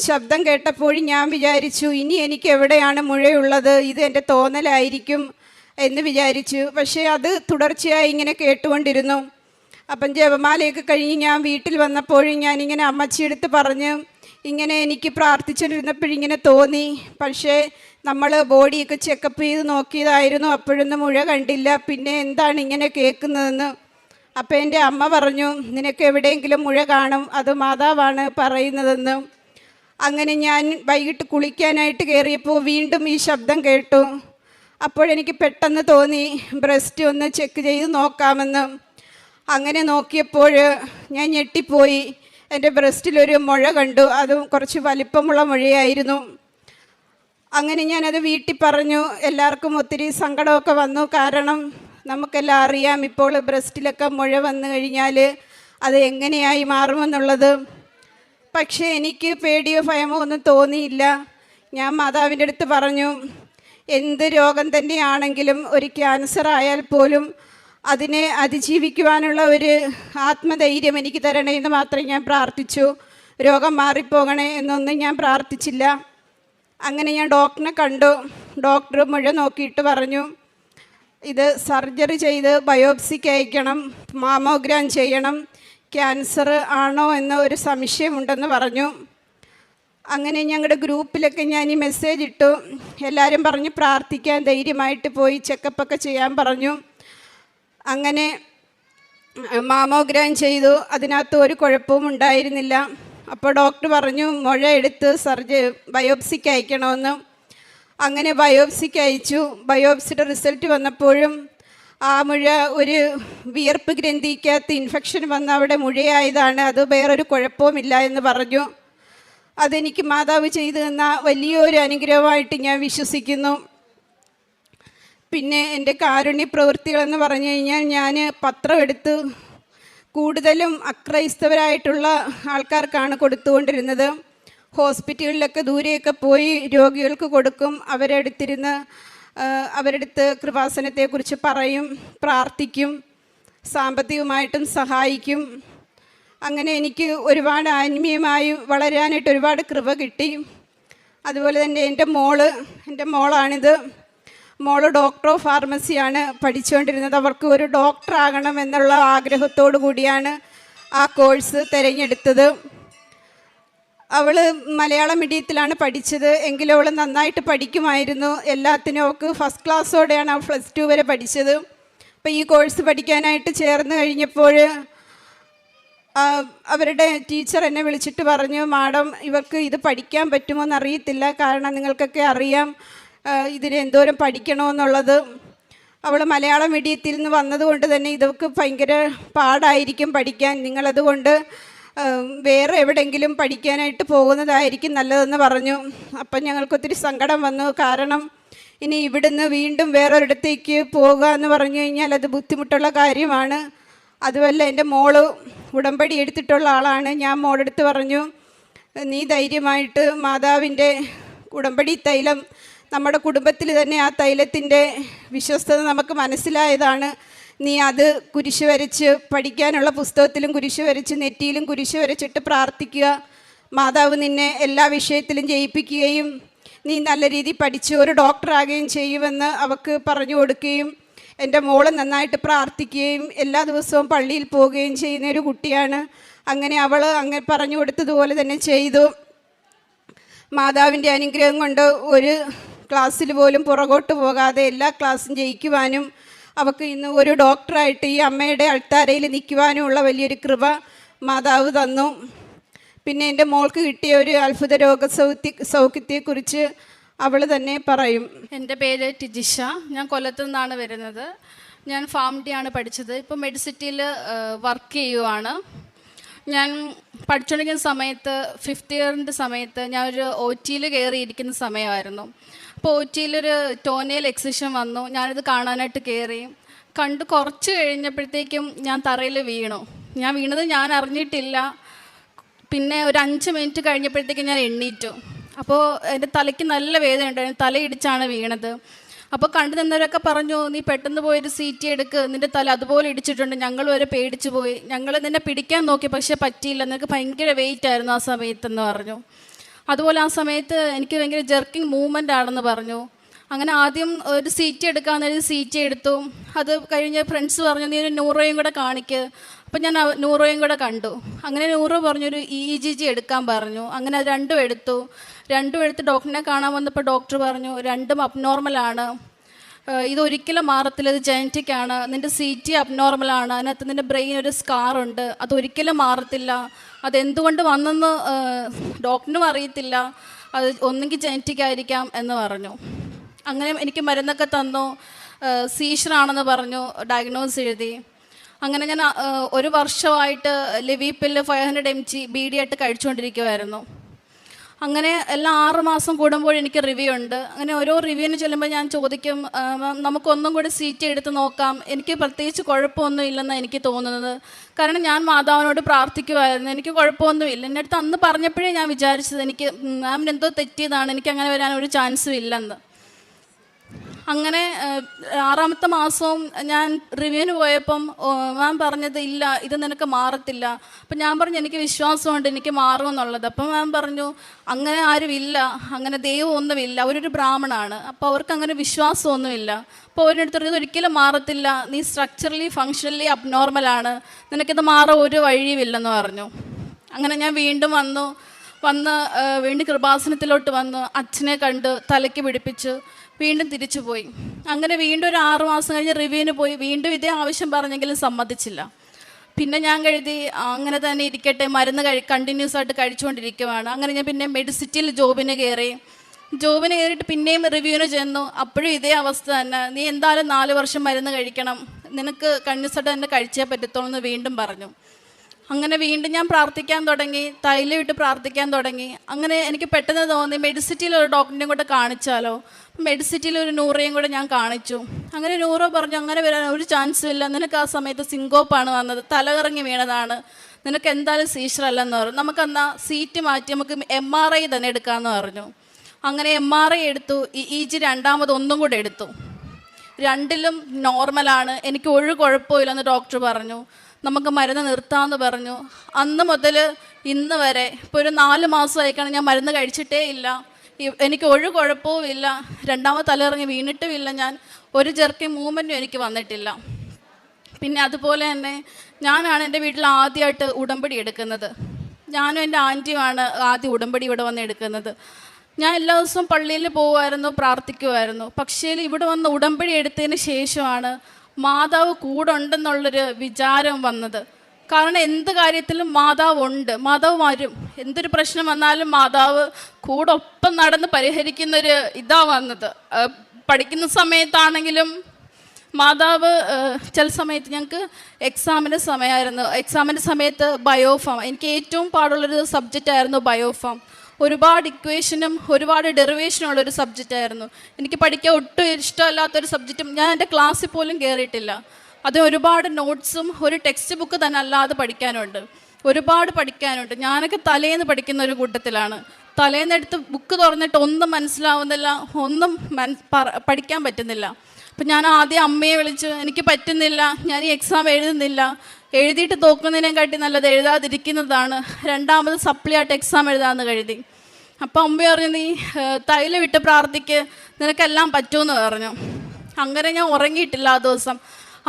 ശബ്ദം കേട്ടപ്പോൾ ഞാൻ വിചാരിച്ചു, ഇനി എനിക്ക് എവിടെയാണ് മുഴയുള്ളത്, ഇത് എൻ്റെ തോന്നലായിരിക്കും എന്ന് വിചാരിച്ചു. പക്ഷേ അത് തുടർച്ചയായി ഇങ്ങനെ കേട്ടുകൊണ്ടിരുന്നു. അപ്പം ജപമാലയൊക്കെ കഴിഞ്ഞ് ഞാൻ വീട്ടിൽ വന്നപ്പോഴും ഞാനിങ്ങനെ അമ്മച്ചിയെടുത്ത് പറഞ്ഞ്, ഇങ്ങനെ എനിക്ക് പ്രാർത്ഥിച്ചുകൊണ്ടിരുന്നപ്പോഴിങ്ങനെ തോന്നി. പക്ഷേ നമ്മൾ ബോഡിയൊക്കെ ചെക്കപ്പ് ചെയ്ത് നോക്കിയതായിരുന്നു, അപ്പോഴൊന്നും മുഴ കണ്ടില്ല. പിന്നെ എന്താണ് ഇങ്ങനെ കേൾക്കുന്നതെന്ന്. അപ്പോൾ എൻ്റെ അമ്മ പറഞ്ഞു, നിനക്ക് എവിടെയെങ്കിലും മുഴ കാണും, അത് മാതാവാണ് പറയുന്നതെന്ന്. അങ്ങനെ ഞാൻ വൈകിട്ട് കുളിക്കാനായിട്ട് കയറിയപ്പോൾ വീണ്ടും ഈ ശബ്ദം കേട്ടു. അപ്പോഴെനിക്ക് പെട്ടെന്ന് തോന്നി ബ്രസ്റ്റ് ഒന്ന് ചെക്ക് ചെയ്ത് നോക്കാമെന്ന്. അങ്ങനെ നോക്കിയപ്പോൾ ഞാൻ ഞെട്ടിപ്പോയി. എൻ്റെ ബ്രസ്റ്റിലൊരു മുഴ കണ്ടു. അതും കുറച്ച് വലിപ്പമുള്ള മുഴയായിരുന്നു. അങ്ങനെ ഞാനത് വീട്ടിൽ പറഞ്ഞു. എല്ലാവർക്കും ഒത്തിരി സങ്കടമൊക്കെ വന്നു. കാരണം നമുക്കെല്ലാം അറിയാം ഇപ്പോൾ ബ്രസ്റ്റിലൊക്കെ മുഴ വന്നു കഴിഞ്ഞാൽ അത് എങ്ങനെയായി മാറുമെന്നുള്ളത്. പക്ഷേ എനിക്ക് പേടിയോ ഭയമോ ഒന്നും തോന്നിയില്ല. ഞാൻ മാതാവിൻ്റെ അടുത്ത് പറഞ്ഞു, എന്ത് രോഗം തന്നെയാണെങ്കിലും ഒരു ക്യാൻസർ ആയാൽ പോലും അതിനെ അതിജീവിക്കുവാനുള്ള ഒരു ആത്മധൈര്യം എനിക്ക് തരണേ എന്ന് മാത്രമേ ഞാൻ പ്രാർത്ഥിച്ചു. രോഗം മാറിപ്പോകണേ എന്നൊന്നും ഞാൻ പ്രാർത്ഥിച്ചില്ല. അങ്ങനെ ഞാൻ ഡോക്ടറിനെ കണ്ടു. ഡോക്ടർ മുഴ നോക്കിയിട്ട് പറഞ്ഞു, ഇത് സർജറി ചെയ്ത് ബയോപ്സിക്ക് അയക്കണം, മാമോഗ്രാം ചെയ്യണം, ക്യാൻസർ ആണോ എന്ന ഒരു സംശയമുണ്ടെന്ന് പറഞ്ഞു. അങ്ങനെ ഞങ്ങളുടെ ഗ്രൂപ്പിലൊക്കെ ഞാൻ ഈ മെസ്സേജ് ഇട്ടു. എല്ലാവരും പറഞ്ഞ് പ്രാർത്ഥിക്കാൻ, ധൈര്യമായിട്ട് പോയി ചെക്കപ്പൊക്കെ ചെയ്യാൻ പറഞ്ഞു. അങ്ങനെ മാമോഗ്രാം ചെയ്തു. അതിനകത്ത് ഒരു കുഴപ്പവും ഉണ്ടായിരുന്നില്ല. അപ്പോൾ ഡോക്ടർ പറഞ്ഞു മുഴ എടുത്ത് ബയോപ്സിക്ക് അയക്കണമെന്ന്. അങ്ങനെ ബയോപ്സിക്ക് അയച്ചു. ബയോപ്സിയുടെ റിസൾട്ട് വന്നപ്പോഴും ആ മുഴ ഒരു വിയർപ്പ് ഗ്രന്ഥിക്കകത്ത് ഇൻഫെക്ഷൻ വന്ന് അവിടെ മുഴയായതാണ്, അത് വേറൊരു കുഴപ്പവുമില്ല എന്ന് പറഞ്ഞു. അതെനിക്ക് മാതാവ് ചെയ്തു തന്ന വലിയൊരു അനുഗ്രഹമായിട്ട് ഞാൻ വിശ്വസിക്കുന്നു. പിന്നെ എൻ്റെ കാരുണ്യ പ്രവൃത്തികളെന്ന് പറഞ്ഞു കഴിഞ്ഞാൽ ഞാൻ പത്രം എടുത്ത് കൂടുതലും അക്രൈസ്തവരായിട്ടുള്ള ആൾക്കാർക്കാണ് കൊടുത്തുകൊണ്ടിരുന്നത്. ഹോസ്പിറ്റലുകളിലൊക്കെ ദൂരെയൊക്കെ പോയി രോഗികൾക്ക് കൊടുക്കും. അവരെടുത്ത് കൃപാസനത്തെക്കുറിച്ച് പറയും, പ്രാർത്ഥിക്കും, സാമ്പത്തികമായിട്ടും സഹായിക്കും. അങ്ങനെ എനിക്ക് ഒരുപാട് ആത്മീയമായി വളരാനായിട്ട് ഒരുപാട് കൃപ കിട്ടി. അതുപോലെ തന്നെ എൻ്റെ മോളാണിത്. മോള് ഡോക്ടർ ഓഫ് ഫാർമസിയാണ് പഠിച്ചുകൊണ്ടിരുന്നത്. അവർക്ക് ഒരു ഡോക്ടർ ആകണം എന്നുള്ള ആഗ്രഹത്തോടു കൂടിയാണ് ആ കോഴ്സ് തിരഞ്ഞെടുത്തത്. അവൾ മലയാളം മീഡിയത്തിലാണ് പഠിച്ചത്. എങ്കിലും അവൾ നന്നായിട്ട് പഠിക്കുമായിരുന്നു. എല്ലാത്തിനും അവൾക്ക് ഫസ്റ്റ് ക്ലാസ്സോടെയാണ് അവൾ +2 വരെ പഠിച്ചത്. അപ്പോൾ ഈ കോഴ്സ് പഠിക്കാനായിട്ട് ചേർന്ന് കഴിഞ്ഞപ്പോൾ അവരുടെ ടീച്ചർ എന്നെ വിളിച്ചിട്ട് പറഞ്ഞു, മാഡം ഇവർക്ക് ഇത് പഠിക്കാൻ പറ്റുമോ എന്നറിയത്തില്ല, കാരണം നിങ്ങൾക്കൊക്കെ അറിയാം ഇതിന് എന്തോരം പഠിക്കണമെന്നുള്ളത്. അവൾ മലയാളം മീഡിയത്തിൽ നിന്ന് വന്നതുകൊണ്ട് തന്നെ ഇതൊക്കെ ഭയങ്കര പാടായിരിക്കും പഠിക്കാൻ. നിങ്ങളതുകൊണ്ട് വേറെ എവിടെയെങ്കിലും പഠിക്കാനായിട്ട് പോകുന്നതായിരിക്കും നല്ലതെന്ന് പറഞ്ഞു. അപ്പം ഞങ്ങൾക്കൊത്തിരി സങ്കടം വന്നു. കാരണം ഇനി ഇവിടുന്ന് വീണ്ടും വേറൊരിടത്തേക്ക് പോകുക എന്ന് പറഞ്ഞു കഴിഞ്ഞാൽ അത് ബുദ്ധിമുട്ടുള്ള കാര്യമാണ്. അതുമല്ല എൻ്റെ മോള് ഉടമ്പടി എടുത്തിട്ടുള്ള ആളാണ്. ഞാൻ മോളെടുത്ത് പറഞ്ഞു, നീ ധൈര്യമായിട്ട് മാതാവിൻ്റെ ഉടമ്പടി തൈലം, നമ്മുടെ കുടുംബത്തിൽ തന്നെ ആ തൈലത്തിൻ്റെ വിശ്വസ്തത നമുക്ക് മനസ്സിലായതാണ്. നീ അത് കുരിശ് വരച്ച് പഠിക്കാനുള്ള പുസ്തകത്തിലും കുരിശ് വരച്ച് നെറ്റിയിലും കുരിശ് വരച്ചിട്ട് പ്രാർത്ഥിക്കുക. മാതാവ് നിന്നെ എല്ലാ വിഷയത്തിലും ജയിപ്പിക്കുകയും നീ നല്ല രീതിയിൽ പഠിച്ച് ഒരു ഡോക്ടറാകുകയും ചെയ്യുമെന്ന് അവൾക്ക് പറഞ്ഞു കൊടുക്കുകയും എൻ്റെ മോള് നന്നായിട്ട് പ്രാർത്ഥിക്കുകയും എല്ലാ ദിവസവും പള്ളിയിൽ പോവുകയും ചെയ്യുന്ന ഒരു കുട്ടിയാണ്. അങ്ങനെ അവൾ അങ്ങനെ പറഞ്ഞു കൊടുത്തതുപോലെ തന്നെ ചെയ്തു. മാതാവിൻ്റെ അനുഗ്രഹം കൊണ്ട് ഒരു ക്ലാസ്സിൽ പോലും പുറകോട്ട് പോകാതെ എല്ലാ ക്ലാസ്സും ജയിക്കുവാനും അവൾക്ക് ഇന്ന് ഒരു ഡോക്ടറായിട്ട് ഈ അമ്മയുടെ അൾത്താരയിൽ നിൽക്കുവാനുമുള്ള വലിയൊരു കൃപ മാതാവ് തന്നു. പിന്നെ എൻ്റെ മോൾക്ക് കിട്ടിയ ഒരു അത്ഭുത സൗഖ്യത്തെക്കുറിച്ച് അവൾ തന്നെ പറയും. എൻ്റെ പേര് ടിജിഷ. ഞാൻ കൊല്ലത്തു നിന്നാണ് വരുന്നത്. ഞാൻ ഫാം ഡി ആണ് പഠിച്ചത്. ഇപ്പോൾ മെഡിസിറ്റിയിൽ വർക്ക് ചെയ്യുവാണ്. ഞാൻ പഠിച്ചുകൊണ്ടിരിക്കുന്ന സമയത്ത് 5th ഇയറിൻ്റെ സമയത്ത് ഞാൻ ഒരു OT കയറിയിരിക്കുന്ന സമയമായിരുന്നു. അപ്പോൾ OT ടോനയിൽ എക്സിഷൻ വന്നു. ഞാനിത് കാണാനായിട്ട് കയറി. കണ്ട് കുറച്ച് കഴിഞ്ഞപ്പോഴത്തേക്കും ഞാൻ തറയിൽ വീണു. ഞാൻ വീണത് ഞാൻ അറിഞ്ഞിട്ടില്ല. പിന്നെ ഒരു 5 മിനിറ്റ് കഴിഞ്ഞപ്പോഴത്തേക്കും ഞാൻ എണ്ണീറ്റു. അപ്പോൾ എൻ്റെ തലയ്ക്ക് നല്ല വേദന ഉണ്ടായിരുന്നു. തലയിടിച്ചാണ് വീണത്. അപ്പോൾ കണ്ടു നിന്നവരൊക്കെ പറഞ്ഞു, നീ പെട്ടെന്ന് പോയൊരു CT എടുക്ക്, നിൻ്റെ തല അതുപോലെ ഇടിച്ചിട്ടുണ്ട്. ഞങ്ങൾ വരെ പേടിച്ചു പോയി. ഞങ്ങൾ നിന്നെ പിടിക്കാൻ നോക്കി, പക്ഷേ പറ്റിയില്ല, നിനക്ക് ഭയങ്കര വെയിറ്റ് ആയിരുന്നു ആ സമയത്തെന്ന് പറഞ്ഞു. അതുപോലെ ആ സമയത്ത് എനിക്ക് ഭയങ്കര ജെർക്കിങ് മൂവ്മെൻ്റ് ആണെന്ന് പറഞ്ഞു. അങ്ങനെ ആദ്യം ഒരു CT എടുക്കാമെന്ന് എഴുതി CT എടുത്തു. അത് കഴിഞ്ഞ് ഫ്രണ്ട്സ് പറഞ്ഞു, നീ ഒരു ന്യൂറോയും കൂടെ കാണിക്ക്. അപ്പം ഞാൻ ന്യൂറോയും കൂടെ കണ്ടു. അങ്ങനെ ന്യൂറോ പറഞ്ഞൊരു EEG എടുക്കാൻ പറഞ്ഞു. അങ്ങനെ അത് രണ്ടും എടുത്ത് ഡോക്ടറിനെ കാണാൻ വന്നപ്പോൾ ഡോക്ടർ പറഞ്ഞു, രണ്ടും അബ്നോർമലാണ്, ഇതൊരിക്കലും മാറത്തില്ല, ഇത് ജനറ്റിക് ആണ്, നിൻ്റെ CT അബ്നോർമലാണ്, അതിനകത്ത് നിൻ്റെ ബ്രെയിൻ ഒരു സ്കാറുണ്ട്, അതൊരിക്കലും മാറത്തില്ല, അതെന്തുകൊണ്ട് വന്നെന്ന് ഡോക്ടറിനും അറിയത്തില്ല, അത് ഒന്നെങ്കിൽ ജനറ്റിക് ആയിരിക്കാം എന്ന് പറഞ്ഞു. അങ്ങനെ എനിക്ക് മരുന്നൊക്കെ തന്നു. സീഷറാണെന്ന് പറഞ്ഞു, ഡയഗ്നോസ് എഴുതി. അങ്ങനെ ഞാൻ 1 വർഷമായിട്ട് ലെവിപ്പിൽ 500 mg BD ആയിട്ട് കഴിച്ചുകൊണ്ടിരിക്കുമായിരുന്നു. അങ്ങനെ എല്ലാ 6 മാസം കൂടുമ്പോൾ എനിക്ക് റിവ്യൂ ഉണ്ട്. അങ്ങനെ ഓരോ റിവ്യൂവിന് ചെല്ലുമ്പോൾ ഞാൻ ചോദിക്കും, നമുക്കൊന്നും കൂടി CT എടുത്ത് നോക്കാം, എനിക്ക് പ്രത്യേകിച്ച് കുഴപ്പമൊന്നും ഇല്ലെന്നാണ് എനിക്ക് തോന്നുന്നത്. കാരണം ഞാൻ മാതാവിനോട് പ്രാർത്ഥിക്കുമായിരുന്നു, എനിക്ക് കുഴപ്പമൊന്നുമില്ല. എൻ്റെ അടുത്ത് അന്ന് പറഞ്ഞപ്പോഴേ ഞാൻ വിചാരിച്ചത് എനിക്ക് മാമിന് എന്തോ തെറ്റിയതാണ്, എനിക്ക് അങ്ങനെ വരാനൊരു ചാൻസും ഇല്ലെന്ന്. അങ്ങനെ 6ാമത്തെ മാസവും ഞാൻ റിവ്യൂവിന് പോയപ്പം മാം പറഞ്ഞത്, ഇല്ല, ഇത് നിനക്ക് മാറത്തില്ല. അപ്പം ഞാൻ പറഞ്ഞു, എനിക്ക് വിശ്വാസമുണ്ട് എനിക്ക് മാറുമെന്നുള്ളത്. അപ്പം മാം പറഞ്ഞു, അങ്ങനെ ആരുമില്ല, അങ്ങനെ ദൈവമൊന്നുമില്ല, അവരൊരു ബ്രാഹ്മണാണ്, അപ്പോൾ അവർക്ക് അങ്ങനെ വിശ്വാസമൊന്നുമില്ല. അപ്പോൾ അവരെടുത്ത് ഇതൊരിക്കലും മാറത്തില്ല, നീ സ്ട്രക്ചറലി ഫങ്ഷണലി അബ്നോർമലാണ്, നിനക്കിത് മാറാൻ ഒരു വഴിയുമില്ലെന്ന് പറഞ്ഞു. അങ്ങനെ ഞാൻ വീണ്ടും വന്ന് വീണ്ടും കൃപാസനത്തിലോട്ട് വന്ന് അച്ഛനെ കണ്ട് തലയ്ക്ക് പിടിപ്പിച്ച് വീണ്ടും തിരിച്ചു പോയി. അങ്ങനെ വീണ്ടും ഒരു 6 മാസം കഴിഞ്ഞ് റിവ്യൂവിന് പോയി. വീണ്ടും ഇതേ ആവശ്യം പറഞ്ഞെങ്കിലും സമ്മതിച്ചില്ല. പിന്നെ ഞാൻ കരുതി അങ്ങനെ തന്നെ ഇരിക്കട്ടെ, മരുന്ന് കണ്ടിന്യൂസ് ആയിട്ട് കഴിച്ചുകൊണ്ടിരിക്കുവാണ്. അങ്ങനെ ഞാൻ പിന്നെ മെഡിസിറ്റിയിൽ ജോബിന് കയറിയിട്ട് പിന്നെയും റിവ്യൂവിന് ചെന്നു. അപ്പോഴും ഇതേ അവസ്ഥ തന്നെ, നീ എന്തായാലും 4 വർഷം മരുന്ന് കഴിക്കണം, നിനക്ക് കണ്ടിന്യൂസ് ആയിട്ട് തന്നെ കഴിച്ചേ പറ്റത്തുള്ളൂ എന്ന് വീണ്ടും പറഞ്ഞു. അങ്ങനെ വീണ്ടും ഞാൻ പ്രാർത്ഥിക്കാൻ തുടങ്ങി, തൈലം ഇട്ട് പ്രാർത്ഥിക്കാൻ തുടങ്ങി. അങ്ങനെ എനിക്ക് പെട്ടെന്ന് തോന്നി, മെഡിസിറ്റിയിൽ ഒരു ഡോക്ടറിനെയും കൂടെ കാണിച്ചാലോ. മെഡിസിറ്റിയിൽ ഒരു ന്യൂറോയും കൂടെ ഞാൻ കാണിച്ചു. അങ്ങനെ ന്യൂറോ പറഞ്ഞു, അങ്ങനെ വരാൻ ഒരു ചാൻസും ഇല്ല, നിനക്ക് ആ സമയത്ത് സിങ്കോപ്പാണ് വന്നത്, തലകറങ്ങി വീണതാണ്, നിനക്ക് എന്തായാലും സീഷർ അല്ലെന്ന് പറഞ്ഞു. നമുക്കെന്നാൽ സീറ്റ് മാറ്റി നമുക്ക് MRI തന്നെ എടുക്കാമെന്ന് പറഞ്ഞു. അങ്ങനെ MRI എടുത്തു. EEG രണ്ടാമത് കൂടെ എടുത്തു. രണ്ടിലും നോർമലാണ്, എനിക്ക് ഒരു കുഴപ്പമില്ലെന്ന് ഡോക്ടർ പറഞ്ഞു. നമുക്ക് മരുന്ന് നിർത്താമെന്ന് പറഞ്ഞു. അന്ന് മുതൽ ഇന്ന് വരെ ഇപ്പോൾ ഒരു 4 മാസമായിക്കാണ് ഞാൻ മരുന്ന് കഴിച്ചിട്ടേ ഇല്ല. എനിക്ക് ഒരു കുഴപ്പവും ഇല്ല, രണ്ടാമത് തലയിറങ്ങി വീണിട്ടുമില്ല, ഞാൻ ഒരു ജെർക്കിങ് മൂവ്മെൻറ്റും എനിക്ക് വന്നിട്ടില്ല. പിന്നെ അതുപോലെ തന്നെ ഞാനാണ് എൻ്റെ വീട്ടിൽ ആദ്യമായിട്ട് ഉടമ്പടി എടുക്കുന്നത്. ഞാനും എൻ്റെ ആൻറ്റിയുമാണ് ആദ്യം ഉടമ്പടി ഇവിടെ വന്ന് എടുക്കുന്നത്. ഞാൻ എല്ലാ ദിവസവും പള്ളിയിൽ പോകുമായിരുന്നു, പ്രാർത്ഥിക്കുമായിരുന്നു. പക്ഷേ ഇവിടെ വന്ന് ഉടമ്പടി എടുത്തതിന് ശേഷമാണ് മാതാവ് കൂടെ ഉണ്ടെന്നുള്ളൊരു വിചാരം വന്നത്. കാരണം എന്ത് കാര്യത്തിലും മാതാവ് ഉണ്ട്, മാതാവ് വരും, എന്തൊരു പ്രശ്നം വന്നാലും മാതാവ് കൂടെ ഒപ്പം നടന്ന് പരിഹരിക്കുന്നൊരു ഇതാണ് വന്നത്. പഠിക്കുന്ന സമയത്താണെങ്കിലും മാതാവ് ചില സമയത്ത് ഞങ്ങൾക്ക് എക്സാമിൻ്റെ സമയമായിരുന്നു. എക്സാമിൻ്റെ സമയത്ത് ബയോഫാം, എനിക്ക് ഏറ്റവും പാടുള്ളൊരു സബ്ജക്റ്റായിരുന്നു ബയോഫാം. ഒരുപാട് ഇക്വേഷനും ഒരുപാട് ഡെറിവേഷനും ഉള്ളൊരു സബ്ജക്റ്റായിരുന്നു. എനിക്ക് പഠിക്കാൻ ഒട്ടും ഇഷ്ടമല്ലാത്തൊരു സബ്ജക്റ്റും ഞാൻ എൻ്റെ ക്ലാസ്സിൽ പോലും കയറിയിട്ടില്ല. അത് ഒരുപാട് നോട്ട്സും ഒരു ടെക്സ്റ്റ് ബുക്ക് തന്നെ അല്ലാതെ പഠിക്കാനുണ്ട്, ഒരുപാട് പഠിക്കാനുണ്ട്. ഞാനൊക്കെ തലേന്ന് പഠിക്കുന്ന ഒരു കൂട്ടത്തിലാണ്. തലേന്നെടുത്ത് ബുക്ക് തുറന്നിട്ട് ഒന്നും മനസ്സിലാവുന്നില്ല, ഒന്നും പഠിക്കാൻ പറ്റുന്നില്ല. അപ്പം ഞാൻ ആദ്യം അമ്മയെ വിളിച്ചു, എനിക്ക് പറ്റുന്നില്ല, ഞാൻ ഈ എക്സാം എഴുതുന്നില്ല, എഴുതിയിട്ട് തോക്കുന്നതിനെക്കാട്ടി നല്ലത് എഴുതാതിരിക്കുന്നതാണ്, രണ്ടാമത് സപ്ലി ആയിട്ട് എക്സാം എഴുതാമെന്ന് കരുതി. അപ്പം അമ്മ പറഞ്ഞു, നീ തൈലം വിട്ട് പ്രാർത്ഥിക്ക്, നിനക്കെല്ലാം പറ്റുമെന്ന് പറഞ്ഞു. അങ്ങനെ ഞാൻ ഉറങ്ങിയിട്ടില്ല ആ ദിവസം.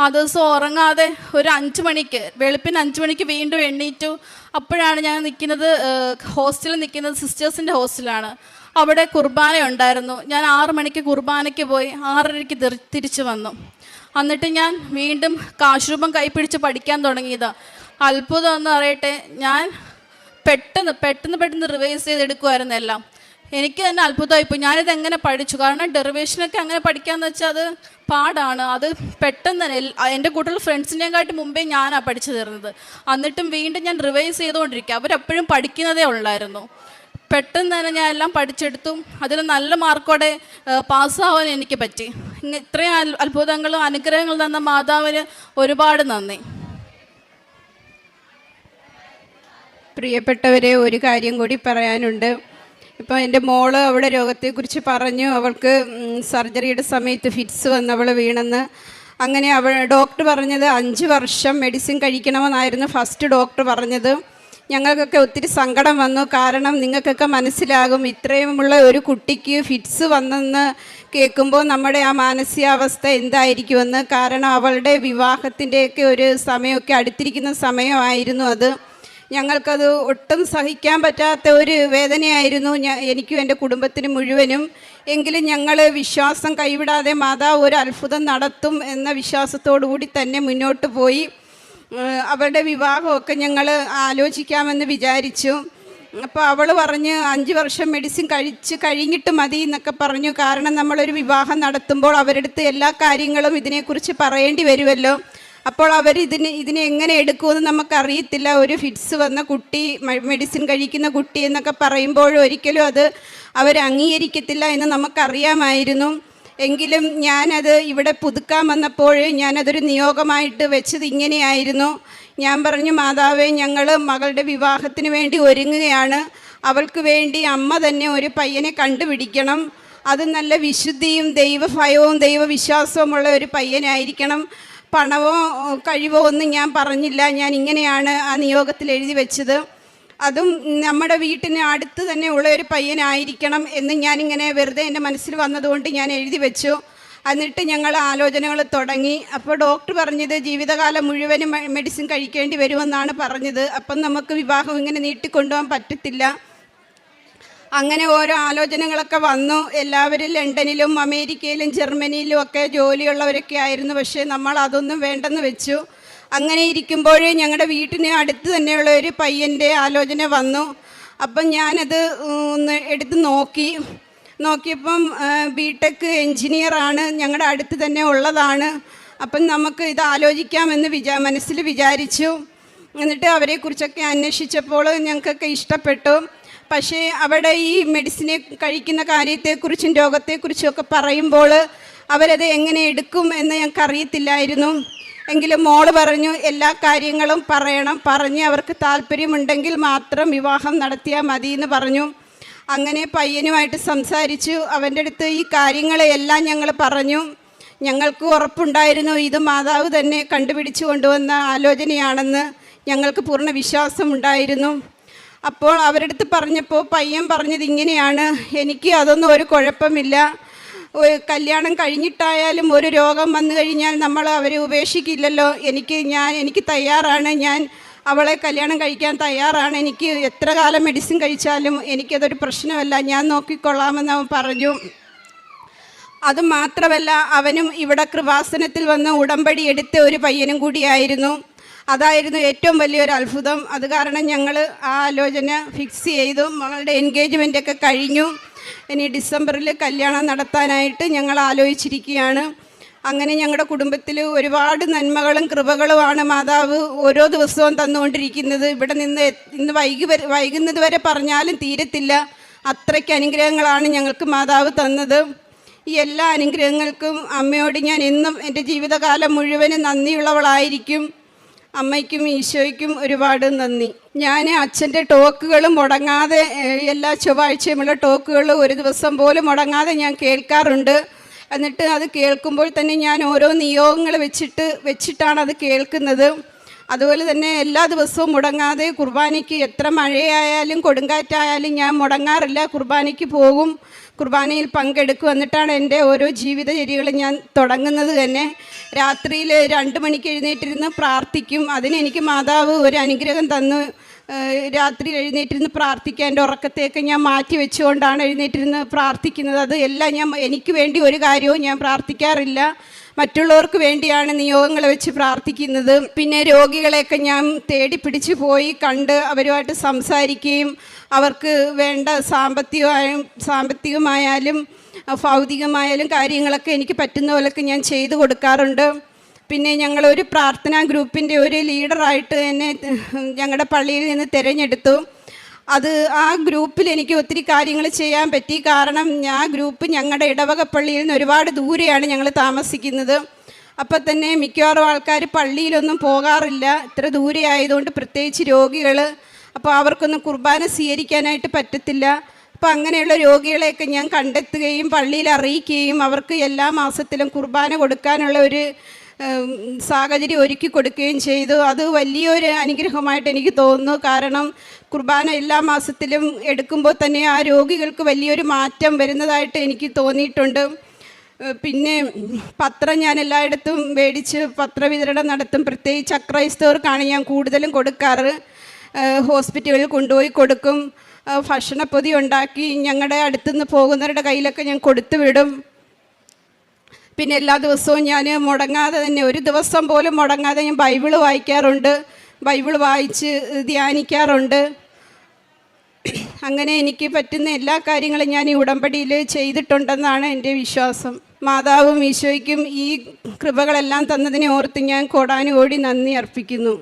ആ ദിവസം ഉറങ്ങാതെ ഒരു 5 മണിക്ക്, വെളുപ്പിന് 5 മണിക്ക് വീണ്ടും എണ്ണീറ്റു. അപ്പോഴാണ് ഞാൻ നിൽക്കുന്നത്, ഹോസ്റ്റലിൽ നിൽക്കുന്നത് സിസ്റ്റേഴ്സിൻ്റെ ഹോസ്റ്റലാണ്. അവിടെ കുർബാന ഉണ്ടായിരുന്നു. ഞാൻ 6 മണിക്ക് കുർബാനയ്ക്ക് പോയി 6:30-ക്ക് തിരിച്ചു വന്നു. എന്നിട്ട് ഞാൻ വീണ്ടും കാശുരൂപം കൈപ്പിടിച്ച് പഠിക്കാൻ തുടങ്ങിയതാണ്. അത്ഭുതം എന്ന് പറയട്ടെ, ഞാൻ പെട്ടെന്ന് റിവൈസ് ചെയ്തെടുക്കുമായിരുന്നു എല്ലാം. എനിക്ക് തന്നെ അത്ഭുതമായിപ്പോയി, ഞാനിത് എങ്ങനെ പഠിച്ചു. കാരണം ഡെറിവേഷനൊക്കെ അങ്ങനെ പഠിക്കാമെന്ന് വെച്ചാൽ അത് പാടാണ്. അത് പെട്ടെന്ന് തന്നെ എൻ്റെ കൂട്ടുള്ള ഫ്രണ്ട്സിനെക്കാട്ടി മുമ്പേ ഞാനാണ് പഠിച്ചു തീർന്നത്. എന്നിട്ടും വീണ്ടും ഞാൻ റിവൈസ് ചെയ്തുകൊണ്ടിരിക്കുക. അവരെപ്പോഴും പഠിക്കുന്നതേ ഉള്ളായിരുന്നു. പെട്ടെന്ന് തന്നെ ഞാൻ എല്ലാം പഠിച്ചെടുത്തു. അതിൽ നല്ല മാർക്കോടെ പാസ്സാവാൻ എനിക്ക് പറ്റി. ഇത്രയും അത്ഭുതങ്ങളും അനുഗ്രഹങ്ങളും തന്ന മാതാവിന് ഒരുപാട് നന്ദി. പ്രിയപ്പെട്ടവരെ, ഒരു കാര്യം കൂടി പറയാനുണ്ട്. ഇപ്പോൾ എൻ്റെ മോള് അവിടെ രോഗത്തെക്കുറിച്ച് പറഞ്ഞു. അവൾക്ക് സർജറിയുടെ സമയത്ത് ഫിറ്റ്സ് വന്ന് അവൾ വീണെന്ന്. അങ്ങനെ ഡോക്ടർ പറഞ്ഞത് 5 വർഷം മെഡിസിൻ കഴിക്കണമെന്നായിരുന്നു ഫസ്റ്റ് ഡോക്ടർ പറഞ്ഞത്. ഞങ്ങൾക്കൊക്കെ ഒത്തിരി സങ്കടം വന്നു. കാരണം നിങ്ങൾക്കൊക്കെ മനസ്സിലാകും, ഇത്രയുമുള്ള ഒരു കുട്ടിക്ക് ഫിറ്റ്സ് വന്നെന്ന് കേൾക്കുമ്പോൾ നമ്മുടെ ആ മാനസികാവസ്ഥ എന്തായിരിക്കുമെന്ന്. കാരണം അവളുടെ വിവാഹത്തിൻ്റെയൊക്കെ ഒരു സമയമൊക്കെ അടുത്തിരിക്കുന്ന സമയമായിരുന്നു അത്. ഞങ്ങൾക്കത് ഒട്ടും സഹിക്കാൻ പറ്റാത്ത ഒരു വേദനയായിരുന്നു എനിക്കും എൻ്റെ കുടുംബത്തിന് മുഴുവനും. എങ്കിലും ഞങ്ങൾ വിശ്വാസം കൈവിടാതെ മാതാവ് ഒരു അത്ഭുതം നടത്തും എന്ന വിശ്വാസത്തോടു കൂടി തന്നെ മുന്നോട്ട് പോയി. അവളുടെ വിവാഹമൊക്കെ ഞങ്ങൾ ആലോചിക്കാമെന്ന് വിചാരിച്ചു. അപ്പോൾ അവൾ പറഞ്ഞ് 5 വർഷം മെഡിസിൻ കഴിഞ്ഞിട്ട് മതി എന്നൊക്കെ പറഞ്ഞു. കാരണം നമ്മളൊരു വിവാഹം നടത്തുമ്പോൾ അവരുടെ അടുത്ത് എല്ലാ കാര്യങ്ങളും ഇതിനെക്കുറിച്ച് പറയേണ്ടി വരുമല്ലോ. അപ്പോൾ അവർ ഇതിനെ എങ്ങനെ എടുക്കുമെന്ന് നമുക്കറിയത്തില്ല. ഒരു ഫിറ്റ്സ് വന്ന കുട്ടി, മെഡിസിൻ കഴിക്കുന്ന കുട്ടി എന്നൊക്കെ പറയുമ്പോഴും ഒരിക്കലും അത് അവർ അംഗീകരിക്കത്തില്ല എന്ന് നമുക്കറിയാമായിരുന്നു. എങ്കിലും ഞാനത് ഇവിടെ പുതുക്കാൻ വന്നപ്പോൾ ഞാനതൊരു നിയോഗമായിട്ട് വെച്ചത് ഇങ്ങനെയായിരുന്നു. ഞാൻ പറഞ്ഞു, മാതാവേ, ഞങ്ങൾ മകളുടെ വിവാഹത്തിന് വേണ്ടി ഒരുങ്ങുകയാണ്. അവൾക്ക് വേണ്ടി അമ്മ തന്നെ ഒരു പയ്യനെ കണ്ടുപിടിക്കണം. അത് നല്ല വിശുദ്ധിയും ദൈവഭയവും ദൈവവിശ്വാസവുമുള്ള ഒരു പയ്യനായിരിക്കണം. പണമോ കഴിവോ ഒന്നും ഞാൻ പറഞ്ഞില്ല. ഞാൻ ഇങ്ങനെയാണ് ആ നിയോഗത്തിൽ എഴുതി വെച്ചത്. അതും നമ്മുടെ വീട്ടിന് അടുത്ത് തന്നെ ഉള്ള ഒരു പയ്യനായിരിക്കണം എന്ന് ഞാനിങ്ങനെ വെറുതെ എൻ്റെ മനസ്സിൽ വന്നതുകൊണ്ട് ഞാൻ എഴുതി വെച്ചു. എന്നിട്ട് ഞങ്ങൾ ആലോചനകൾ തുടങ്ങി. അപ്പോൾ ഡോക്ടർ പറഞ്ഞത് ജീവിതകാലം മുഴുവനും മെഡിസിൻ കഴിക്കേണ്ടി വരുമെന്നാണ് പറഞ്ഞത്. അപ്പം നമുക്ക് വിവാഹം ഇങ്ങനെ നീട്ടിക്കൊണ്ടുപോകാൻ പറ്റത്തില്ല. അങ്ങനെ ഓരോ ആലോചനകളൊക്കെ വന്നു. എല്ലാവരും ലണ്ടനിലും അമേരിക്കയിലും ജർമ്മനിയിലും ഒക്കെ ജോലിയുള്ളവരൊക്കെ ആയിരുന്നു. പക്ഷേ നമ്മൾ അതൊന്നും വേണ്ടെന്ന് വെച്ചു. അങ്ങനെ ഇരിക്കുമ്പോൾ ഞങ്ങളുടെ വീട്ടിന് അടുത്ത് തന്നെയുള്ള ഒരു പയ്യൻ്റെ ആലോചന വന്നു. അപ്പം ഞാനത് ഒന്ന് എടുത്ത് നോക്കിയപ്പം ബിടെക് എൻജിനീയറാണ്, ഞങ്ങളുടെ അടുത്ത് തന്നെ ഉള്ളതാണ്. അപ്പം നമുക്ക് ഇത് ആലോചിക്കാമെന്ന് മനസ്സിൽ വിചാരിച്ചു. എന്നിട്ട് അവരെക്കുറിച്ചൊക്കെ അന്വേഷിച്ചപ്പോൾ ഞങ്ങൾക്കൊക്കെ ഇഷ്ടപ്പെട്ടു. പക്ഷേ അവിടെ ഈ മെഡിസിനെ കഴിക്കുന്ന കാര്യത്തെക്കുറിച്ചും രോഗത്തെക്കുറിച്ചും ഒക്കെ പറയുമ്പോൾ അവരത് എങ്ങനെ എടുക്കും എന്ന് ഞങ്ങൾക്ക് അറിയത്തില്ലായിരുന്നു. എങ്കിലും മോള് പറഞ്ഞു, എല്ലാ കാര്യങ്ങളും പറയണം, പറഞ്ഞ് അവർക്ക് താല്പര്യമുണ്ടെങ്കിൽ മാത്രം വിവാഹം നടത്തിയാൽ മതി എന്ന് പറഞ്ഞു. അങ്ങനെ പയ്യനുമായിട്ട് സംസാരിച്ചു. അവൻ്റെ അടുത്ത് ഈ കാര്യങ്ങളെല്ലാം ഞങ്ങൾ പറഞ്ഞു. ഞങ്ങൾക്ക് ഉറപ്പുണ്ടായിരുന്നു ഇത് മാതാവ് തന്നെ കണ്ടുപിടിച്ചു കൊണ്ടുവന്ന ആലോചനയാണെന്ന്. ഞങ്ങൾക്ക് പൂർണ്ണ വിശ്വാസമുണ്ടായിരുന്നു. അപ്പോൾ അവരുടെ അടുത്ത് പറഞ്ഞപ്പോൾ പയ്യൻ പറഞ്ഞത് ഇങ്ങനെയാണ്, എനിക്ക് അതൊന്നും ഒരു കുഴപ്പമില്ല. കല്യാണം കഴിഞ്ഞിട്ടായാലും ഒരു രോഗം വന്നു കഴിഞ്ഞാൽ നമ്മൾ അവരെ ഉപേക്ഷിക്കില്ലല്ലോ. എനിക്ക് തയ്യാറാണ്, ഞാൻ അവളെ കല്യാണം കഴിക്കാൻ തയ്യാറാണ്. എനിക്ക് എത്ര കാലം മെഡിസിൻ കഴിച്ചാലും എനിക്കതൊരു പ്രശ്നമല്ല, ഞാൻ നോക്കിക്കൊള്ളാമെന്ന് അവൻ പറഞ്ഞു. അതുമാത്രമല്ല, അവനും ഇവിടെ കൃപാസനത്തിൽ വന്ന് ഉടമ്പടി എടുത്ത ഒരു പയ്യനും കൂടിയായിരുന്നു. അതായിരുന്നു ഏറ്റവും വലിയൊരു അത്ഭുതം. അത് കാരണം ഞങ്ങൾ ആ ആലോചന ഫിക്സ് ചെയ്തു. മകളുടെ എൻഗേജ്മെൻ്റൊക്കെ കഴിഞ്ഞു. ഇനി ഡിസംബറിൽ കല്യാണം നടത്താനായിട്ട് ഞങ്ങൾ ആലോചിച്ചിരിക്കുകയാണ്. അങ്ങനെ ഞങ്ങളുടെ കുടുംബത്തിൽ ഒരുപാട് നന്മകളും കൃപകളുമാണ് മാതാവ് ഓരോ ദിവസവും തന്നുകൊണ്ടിരിക്കുന്നത്. ഇവിടെ നിന്ന് ഇന്ന് വൈകുന്നത് വരെ പറഞ്ഞാലും തീരത്തില്ല. അത്രയ്ക്ക് അനുഗ്രഹങ്ങളാണ് ഞങ്ങൾക്ക് മാതാവ് തന്നത്. ഈ എല്ലാ അനുഗ്രഹങ്ങൾക്കും അമ്മയോട് ഞാൻ എന്നും എൻ്റെ ജീവിതകാലം മുഴുവനും നന്ദിയുള്ളവളായിരിക്കും. അമ്മയ്ക്കും ഈശോയ്ക്കും ഒരുപാട് നന്ദി. ഞാൻ അച്ഛൻ്റെ ടോക്കുകൾ മുടങ്ങാതെ, എല്ലാ ചൊവ്വാഴ്ചയുമുള്ള ടോക്കുകൾ ഒരു ദിവസം പോലും മുടങ്ങാതെ ഞാൻ കേൾക്കാറുണ്ട്. എന്നിട്ട് അത് കേൾക്കുമ്പോൾ തന്നെ ഞാൻ ഓരോ നിയോഗങ്ങൾ വെച്ചിട്ടാണ് അത് കേൾക്കുന്നത്. അതുപോലെ തന്നെ എല്ലാ ദിവസവും മുടങ്ങാതെ കുർബാനയ്ക്ക് എത്ര മഴയായാലും കൊടുങ്കാറ്റായാലും ഞാൻ മുടങ്ങാറില്ല, കുർബാനയ്ക്ക് പോകും, കുർബാനയിൽ പങ്കെടുക്കും. എന്നിട്ടാണ് എൻ്റെ ഓരോ ജീവിതചര്യകളും ഞാൻ തുടങ്ങുന്നത് തന്നെ. രാത്രിയിൽ 2 മണിക്ക് എഴുന്നേറ്റിരുന്ന് പ്രാർത്ഥിക്കും. അതിനെനിക്ക് മാതാവ് ഒരു അനുഗ്രഹം തന്നു. രാത്രി എഴുന്നേറ്റിരുന്ന് പ്രാർത്ഥിക്കാൻ എൻ്റെ ഉറക്കത്തേക്ക് ഞാൻ മാറ്റി വെച്ചുകൊണ്ടാണ് എഴുന്നേറ്റിരുന്ന് പ്രാർത്ഥിക്കുന്നത്. അത് എല്ലാം എനിക്ക് വേണ്ടി ഒരു കാര്യവും ഞാൻ പ്രാർത്ഥിക്കാറില്ല, മറ്റുള്ളവർക്ക് വേണ്ടിയാണ് നിയോഗങ്ങൾ വെച്ച് പ്രാർത്ഥിക്കുന്നത്. പിന്നെ രോഗികളെയൊക്കെ ഞാൻ തേടി പിടിച്ച് പോയി കണ്ട് അവരുമായിട്ട് സംസാരിക്കുകയും അവർക്ക് വേണ്ട സാമ്പത്തികമായാലും ഭൗതികമായാലും കാര്യങ്ങളൊക്കെ എനിക്ക് പറ്റുന്ന പോലൊക്കെ ഞാൻ ചെയ്തു കൊടുക്കാറുണ്ട്. പിന്നെ ഞങ്ങളൊരു പ്രാർത്ഥനാ ഗ്രൂപ്പിൻ്റെ ഒരു ലീഡറായിട്ട് എന്നെ ഞങ്ങളുടെ പള്ളിയിൽ നിന്ന് തിരഞ്ഞെടുത്തു. അത് ആ ഗ്രൂപ്പിൽ എനിക്ക് ഒത്തിരി കാര്യങ്ങൾ ചെയ്യാൻ പറ്റി. കാരണം ആ ഗ്രൂപ്പ് ഞങ്ങളുടെ ഇടവക പള്ളിയിൽ നിന്ന് ഒരുപാട് ദൂരെയാണ് ഞങ്ങൾ താമസിക്കുന്നത്. അപ്പം തന്നെ മിക്കവാറും ആൾക്കാർ പള്ളിയിലൊന്നും പോകാറില്ല, ഇത്ര ദൂരെ ആയതുകൊണ്ട്, പ്രത്യേകിച്ച് രോഗികൾ. അപ്പോൾ അവർക്കൊന്നും കുർബാന സ്വീകരിക്കാനായിട്ട് പറ്റത്തില്ല. അപ്പോൾ അങ്ങനെയുള്ള രോഗികളെയൊക്കെ ഞാൻ കണ്ടെത്തുകയും പള്ളിയിൽ അറിയിക്കുകയും അവർക്ക് എല്ലാ മാസത്തിലും കുർബാന കൊടുക്കാനുള്ള ഒരു സാഹചര്യം ഒരുക്കി കൊടുക്കുകയും ചെയ്തു. അത് വലിയൊരു അനുഗ്രഹമായിട്ട് എനിക്ക് തോന്നുന്നു. കാരണം കുർബാന എല്ലാ മാസത്തിലും എടുക്കുമ്പോൾ തന്നെ ആ രോഗികൾക്ക് വലിയൊരു മാറ്റം വരുന്നതായിട്ട് എനിക്ക് തോന്നിയിട്ടുണ്ട്. പിന്നെ പത്രം ഞാൻ എല്ലായിടത്തും മേടിച്ച് പത്രവിതരണം നടത്തും. പ്രത്യേകിച്ച് അക്രൈസ്തവർക്കാണ് ഞാൻ കൂടുതലും കൊടുക്കാറ്. ഹോസ്പിറ്റലുകളിൽ കൊണ്ടുപോയി കൊടുക്കും. ഭക്ഷണപ്പൊതി ഉണ്ടാക്കി ഞങ്ങളുടെ അടുത്തുനിന്ന് പോകുന്നവരുടെ കയ്യിലൊക്കെ ഞാൻ കൊടുത്തു വിടും. പിന്നെ എല്ലാ ദിവസവും ഞാൻ മുടങ്ങാതെ തന്നെ, ഒരു ദിവസം പോലും മുടങ്ങാതെ ഞാൻ ബൈബിള് വായിക്കാറുണ്ട്, ബൈബിൾ വായിച്ച് ധ്യാനിക്കാറുണ്ട്. അങ്ങനെ എനിക്ക് പറ്റുന്ന എല്ലാ കാര്യങ്ങളും ഞാൻ ഈ ഉടമ്പടിയിൽ ചെയ്തിട്ടുണ്ടെന്നാണ് എൻ്റെ വിശ്വാസം. മാതാവും ഈശോയ്ക്കും ഈ കൃപകളെല്ലാം തന്നതിനെ ഓർത്ത് ഞാൻ കോടാനുകോടി നന്ദി അർപ്പിക്കുന്നു.